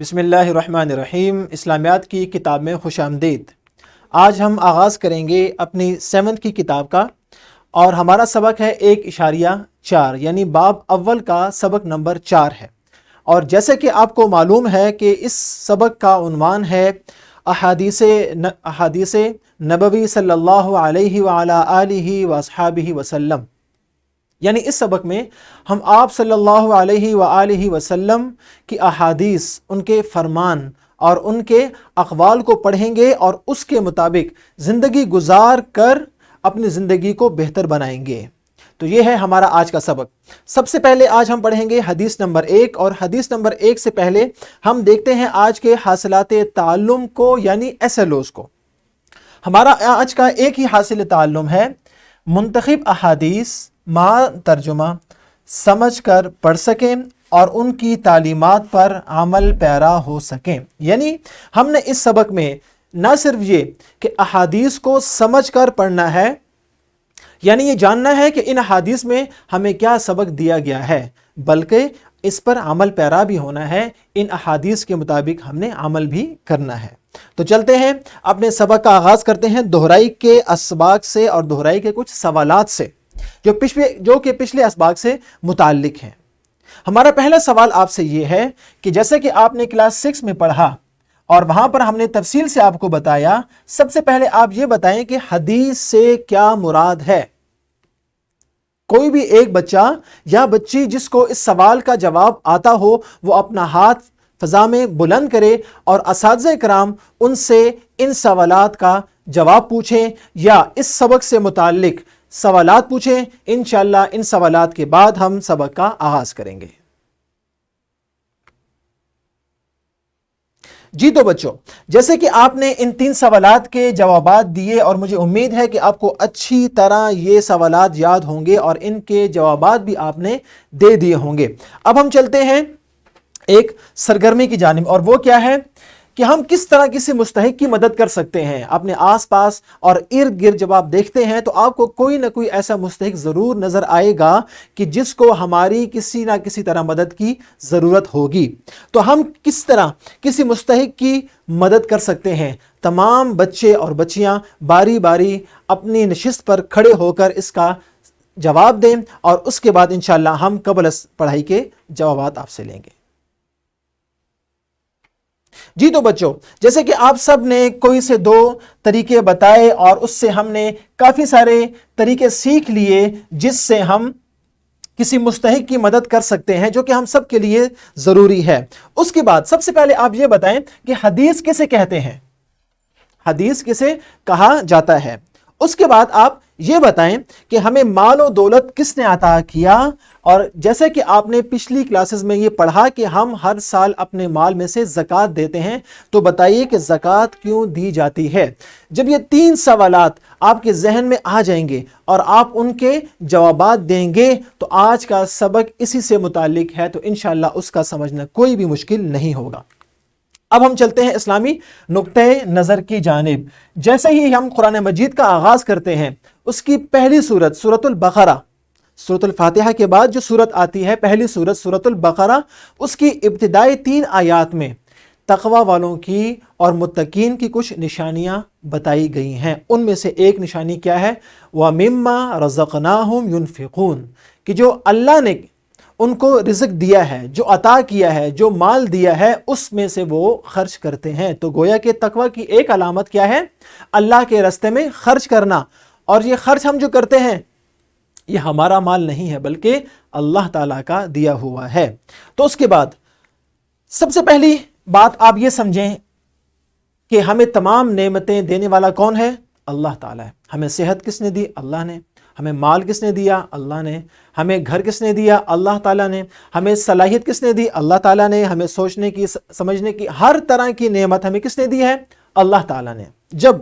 بسم اللہ الرحمن الرحیم۔ اسلامیات کی کتاب میں خوش آمدید۔ آج ہم آغاز کریں گے اپنی 7th کی کتاب کا، اور ہمارا سبق ہے 1.4 یعنی باب اول کا سبق نمبر 4 ہے۔ اور جیسے کہ آپ کو معلوم ہے کہ اس سبق کا عنوان ہے احادیث نبوی صلی اللہ علیہ وعلی آلہ واصحابہ وسلم، یعنی اس سبق میں ہم آپ صلی اللہ علیہ وآلہ وسلم کی احادیث، ان کے فرمان اور ان کے اقوال کو پڑھیں گے اور اس کے مطابق زندگی گزار کر اپنی زندگی کو بہتر بنائیں گے۔ تو یہ ہے ہمارا آج کا سبق۔ سب سے پہلے آج ہم پڑھیں گے حدیث نمبر 1، اور حدیث نمبر 1 سے پہلے ہم دیکھتے ہیں آج کے حاصلات تعلم کو، یعنی SLOs کو۔ ہمارا آج کا ایک ہی حاصل تعلم ہے منتخب احادیث ترجمہ سمجھ کر پڑھ سکیں اور ان کی تعلیمات پر عمل پیرا ہو سکیں۔ یعنی ہم نے اس سبق میں نہ صرف یہ کہ احادیث کو سمجھ کر پڑھنا ہے، یعنی یہ جاننا ہے کہ ان احادیث میں ہمیں کیا سبق دیا گیا ہے، بلکہ اس پر عمل پیرا بھی ہونا ہے۔ ان احادیث کے مطابق ہم نے عمل بھی کرنا ہے۔ تو چلتے ہیں اپنے سبق کا آغاز کرتے ہیں دہرائی کے اسباق سے اور دہرائی کے کچھ سوالات سے جو کہ پچھلے اسباق سے متعلق ہیں۔ ہمارا پہلا سوال آپ سے یہ ہے کہ جیسے کہ آپ نے کلاس 6 میں پڑھا اور وہاں پر ہم نے تفصیل سے آپ کو بتایا، سب سے پہلے آپ یہ بتائیں کہ حدیث سے کیا مراد ہے۔ کوئی بھی ایک بچہ یا بچی جس کو اس سوال کا جواب آتا ہو، وہ اپنا ہاتھ فضا میں بلند کرے اور اساتذہ کرام ان سے ان سوالات کا جواب پوچھیں یا اس سبق سے متعلق سوالات پوچھیں۔ انشاءاللہ ان سوالات کے بعد ہم سبق کا آغاز کریں گے۔ جی تو بچوں، جیسے کہ آپ نے ان 3 سوالات کے جوابات دیے اور مجھے امید ہے کہ آپ کو اچھی طرح یہ سوالات یاد ہوں گے اور ان کے جوابات بھی آپ نے دے دیے ہوں گے۔ اب ہم چلتے ہیں ایک سرگرمی کی جانب، اور وہ کیا ہے کہ ہم کس طرح کسی مستحق کی مدد کر سکتے ہیں۔ اپنے آس پاس اور ارد گرد جب آپ دیکھتے ہیں تو آپ کو کوئی نہ کوئی ایسا مستحق ضرور نظر آئے گا کہ جس کو ہماری کسی نہ کسی طرح مدد کی ضرورت ہوگی۔ تو ہم کس طرح کسی مستحق کی مدد کر سکتے ہیں؟ تمام بچے اور بچیاں باری باری اپنی نشست پر کھڑے ہو کر اس کا جواب دیں، اور اس کے بعد انشاءاللہ ہم قبل پڑھائی کے جوابات آپ سے لیں گے۔ جی تو بچوں، جیسے کہ آپ سب نے کوئی سے 2 طریقے بتائے اور اس سے ہم نے کافی سارے طریقے سیکھ لیے جس سے ہم کسی مستحق کی مدد کر سکتے ہیں، جو کہ ہم سب کے لیے ضروری ہے۔ اس کے بعد سب سے پہلے آپ یہ بتائیں کہ حدیث کسے کہتے ہیں، حدیث کسے کہا جاتا ہے۔ اس کے بعد آپ یہ بتائیں کہ ہمیں مال و دولت کس نے عطا کیا، اور جیسے کہ آپ نے پچھلی کلاسز میں یہ پڑھا کہ ہم ہر سال اپنے مال میں سے زکوٰۃ دیتے ہیں، تو بتائیے کہ زکوٰۃ کیوں دی جاتی ہے۔ جب یہ 3 سوالات آپ کے ذہن میں آ جائیں گے اور آپ ان کے جوابات دیں گے تو آج کا سبق اسی سے متعلق ہے، تو انشاءاللہ اس کا سمجھنا کوئی بھی مشکل نہیں ہوگا۔ اب ہم چلتے ہیں اسلامی نقطہ نظر کی جانب۔ جیسے ہی ہم قرآن مجید کا آغاز کرتے ہیں، اس کی پہلی سورت سورۃ البقرہ، سورۃ الفاتحہ کے بعد جو سورت آتی ہے، پہلی سورت سورۃ البقرہ، اس کی ابتدائی 3 آیات میں تقوی والوں کی اور متقین کی کچھ نشانیاں بتائی گئی ہیں۔ ان میں سے ایک نشانی کیا ہے؟ وَمِمَّا رَزَقْنَاهُمْ يُنْفِقُونَ، کہ جو اللہ نے ان کو رزق دیا ہے، جو عطا کیا ہے، جو مال دیا ہے، اس میں سے وہ خرچ کرتے ہیں۔ تو گویا کہ تقوی کی ایک علامت کیا ہے؟ اللہ کے راستے میں خرچ کرنا۔ اور یہ خرچ ہم جو کرتے ہیں، یہ ہمارا مال نہیں ہے بلکہ اللہ تعالیٰ کا دیا ہوا ہے۔ تو اس کے بعد سب سے پہلی بات آپ یہ سمجھیں کہ ہمیں تمام نعمتیں دینے والا کون ہے؟ اللہ تعالیٰ ہے۔ ہمیں صحت کس نے دی؟ اللہ نے۔ ہمیں مال کس نے دیا؟ اللہ نے۔ ہمیں گھر کس نے دیا؟ اللہ تعالیٰ نے۔ ہمیں صلاحیت کس نے دی؟ اللہ تعالیٰ نے۔ ہمیں سوچنے کی، سمجھنے کی، ہر طرح کی نعمت ہمیں کس نے دی ہے؟ اللہ تعالیٰ نے۔ جب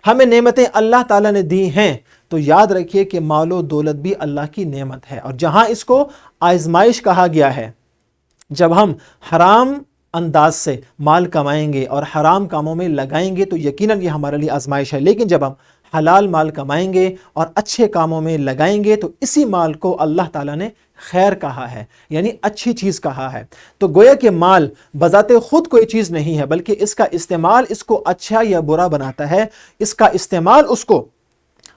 ہمیں نعمتیں اللہ تعالیٰ نے دی ہیں تو یاد رکھیے کہ مال و دولت بھی اللہ کی نعمت ہے، اور جہاں اس کو آزمائش کہا گیا ہے، جب ہم حرام انداز سے مال کمائیں گے اور حرام کاموں میں لگائیں گے تو یقیناً یہ ہمارے لیے آزمائش ہے، لیکن جب ہم حلال مال کمائیں گے اور اچھے کاموں میں لگائیں گے تو اسی مال کو اللہ تعالیٰ نے خیر کہا ہے، یعنی اچھی چیز کہا ہے۔ تو گویا کہ مال بذات خود کوئی چیز نہیں ہے، بلکہ اس کا استعمال اس کو اچھا یا برا بناتا ہے، اس کا استعمال اس کو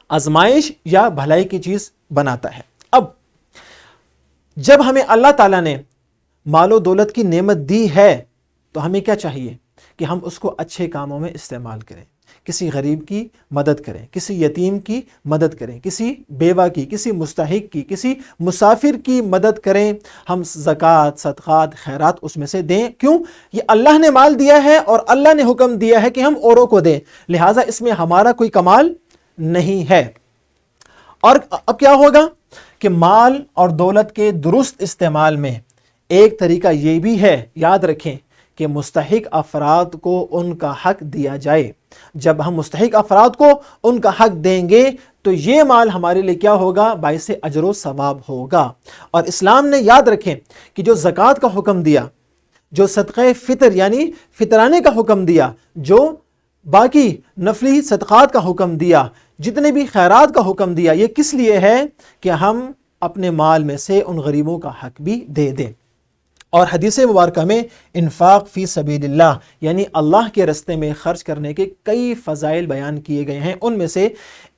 آزمائش یا بھلائی کی چیز بناتا ہے۔ اب جب ہمیں اللہ تعالیٰ نے مال و دولت کی نعمت دی ہے تو ہمیں کیا چاہیے کہ ہم اس کو اچھے کاموں میں استعمال کریں، کسی غریب کی مدد کریں، کسی یتیم کی مدد کریں، کسی بیوہ کی، کسی مستحق کی، کسی مسافر کی مدد کریں، ہم زکوٰۃ، صدقات، خیرات اس میں سے دیں۔ کیوں؟ یہ اللہ نے مال دیا ہے اور اللہ نے حکم دیا ہے کہ ہم اوروں کو دیں، لہٰذا اس میں ہمارا کوئی کمال نہیں ہے۔ اور اب کیا ہوگا کہ مال اور دولت کے درست استعمال میں ایک طریقہ یہ بھی ہے، یاد رکھیں کہ مستحق افراد کو ان کا حق دیا جائے۔ جب ہم مستحق افراد کو ان کا حق دیں گے تو یہ مال ہمارے لیے کیا ہوگا؟ باعث اجر و ثواب ہوگا۔ اور اسلام نے یاد رکھیں کہ جو زکوٰۃ کا حکم دیا، جو صدقہ فطر یعنی فطرانے کا حکم دیا، جو باقی نفلی صدقات کا حکم دیا، جتنے بھی خیرات کا حکم دیا، یہ کس لیے ہے کہ ہم اپنے مال میں سے ان غریبوں کا حق بھی دے دیں۔ اور حدیث مبارکہ میں انفاق فی سبیل اللہ یعنی اللہ کے راستے میں خرچ کرنے کے کئی فضائل بیان کیے گئے ہیں، ان میں سے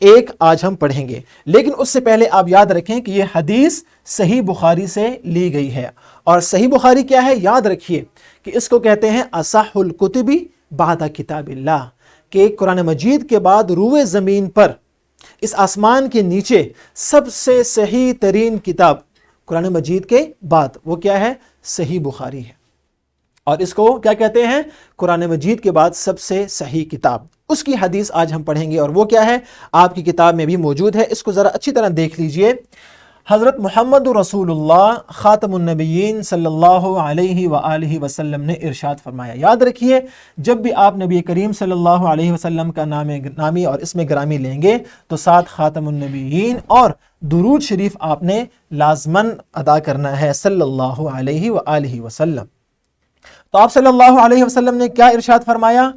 ایک آج ہم پڑھیں گے۔ لیکن اس سے پہلے آپ یاد رکھیں کہ یہ حدیث صحیح بخاری سے لی گئی ہے، اور صحیح بخاری کیا ہے؟ یاد رکھیے کہ اس کو کہتے ہیں اصح الکتب بعد کتاب اللہ، کہ قرآن مجید کے بعد روئے زمین پر اس آسمان کے نیچے سب سے صحیح ترین کتاب قرآن مجید کے بعد وہ کیا ہے؟ صحیح بخاری ہے۔ اور اس کو کیا کہتے ہیں؟ قرآن مجید کے بعد سب سے صحیح کتاب۔ اس کی حدیث آج ہم پڑھیں گے، اور وہ کیا ہے؟ آپ کی کتاب میں بھی موجود ہے، اس کو ذرا اچھی طرح دیکھ لیجئے۔ حضرت محمد رسول اللہ خاتم النبیین صلی اللہ علیہ وآلہ وسلم نے ارشاد فرمایا، یاد رکھیے جب بھی آپ نبی کریم صلی اللہ علیہ وسلم کا نامی اور اسم گرامی لیں گے تو ساتھ خاتم النبیین اور درود شریف آپ نے لازماً ادا کرنا ہے صلی اللہ علیہ وآلہ وسلم۔ تو آپ صلی اللہ علیہ وسلم نے کیا ارشاد فرمایا؟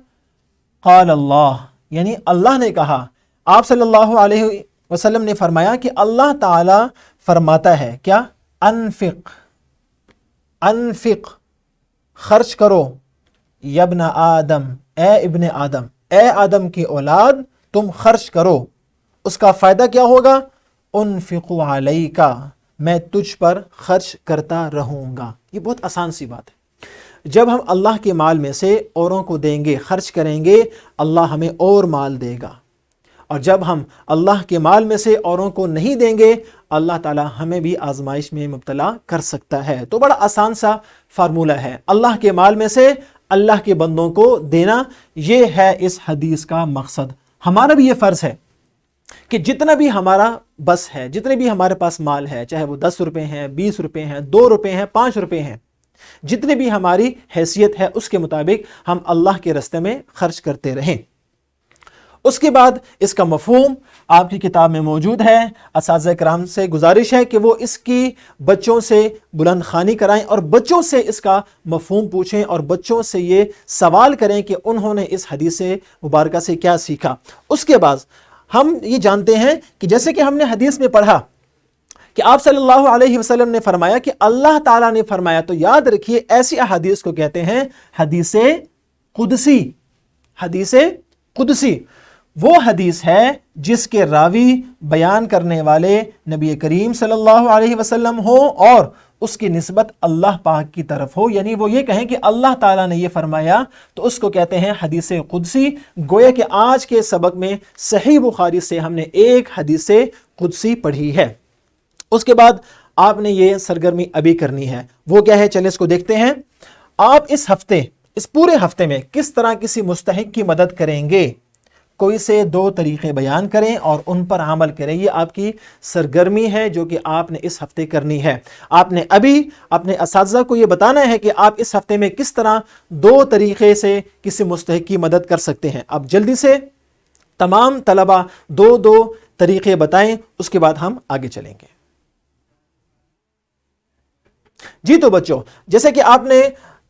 قال اللہ، یعنی اللہ نے کہا۔ آپ صلی اللہ علیہ وسلم نے فرمایا کہ اللہ تعالی فرماتا ہے کیا؟ انفق، انفق، خرچ کرو، یابن آدم، اے ابن آدم، اے آدم کی اولاد تم خرچ کرو۔ اس کا فائدہ کیا ہوگا؟ انفق علیک، میں تجھ پر خرچ کرتا رہوں گا۔ یہ بہت آسان سی بات ہے۔ جب ہم اللہ کے مال میں سے اوروں کو دیں گے، خرچ کریں گے، اللہ ہمیں اور مال دے گا، اور جب ہم اللہ کے مال میں سے اوروں کو نہیں دیں گے، اللہ تعالی ہمیں بھی آزمائش میں مبتلا کر سکتا ہے۔ تو بڑا آسان سا فارمولہ ہے، اللہ کے مال میں سے اللہ کے بندوں کو دینا، یہ ہے اس حدیث کا مقصد۔ ہمارا بھی یہ فرض ہے کہ جتنا بھی ہمارا بس ہے، جتنے بھی ہمارے پاس مال ہے، چاہے وہ 10 روپے ہیں، 20 روپے ہیں، 2 روپے ہیں، 5 روپے ہیں، جتنے بھی ہماری حیثیت ہے اس کے مطابق ہم اللہ کے راستے میں خرچ کرتے رہیں۔ اس کے بعد اس کا مفہوم آپ کی کتاب میں موجود ہے۔ اساتذہ کرام سے گزارش ہے کہ وہ اس کی بچوں سے بلند خوانی کرائیں اور بچوں سے اس کا مفہوم پوچھیں اور بچوں سے یہ سوال کریں کہ انہوں نے اس حدیث مبارکہ سے کیا سیکھا۔ اس کے بعد ہم یہ جانتے ہیں کہ جیسے کہ ہم نے حدیث میں پڑھا کہ آپ صلی اللہ علیہ وسلم نے فرمایا کہ اللہ تعالیٰ نے فرمایا، تو یاد رکھیے ایسی احادیث کو کہتے ہیں حدیث قدسی۔ حدیث قدسی وہ حدیث ہے جس کے راوی بیان کرنے والے نبی کریم صلی اللہ علیہ وسلم ہو اور اس کی نسبت اللہ پاک کی طرف ہو، یعنی وہ یہ کہیں کہ اللہ تعالیٰ نے یہ فرمایا، تو اس کو کہتے ہیں حدیث قدسی۔ گویا کہ آج کے سبق میں صحیح بخاری سے ہم نے ایک حدیث قدسی پڑھی ہے۔ اس کے بعد آپ نے یہ سرگرمی ابھی کرنی ہے، وہ کیا ہے؟ چلے اس کو دیکھتے ہیں۔ آپ اس ہفتے، اس پورے ہفتے میں کس طرح کسی مستحق کی مدد کریں گے، کوئی سے 2 طریقے بیان کریں اور ان پر عمل کریں۔ یہ آپ کی سرگرمی ہے جو کہ آپ نے اس ہفتے کرنی ہے۔ آپ نے ابھی اپنے اساتذہ کو یہ بتانا ہے کہ آپ اس ہفتے میں کس طرح 2 طریقے سے کسی مستحق کی مدد کر سکتے ہیں۔ اب جلدی سے تمام طلبہ 2 طریقے بتائیں، اس کے بعد ہم آگے چلیں گے۔ جی تو بچوں، جیسے کہ آپ نے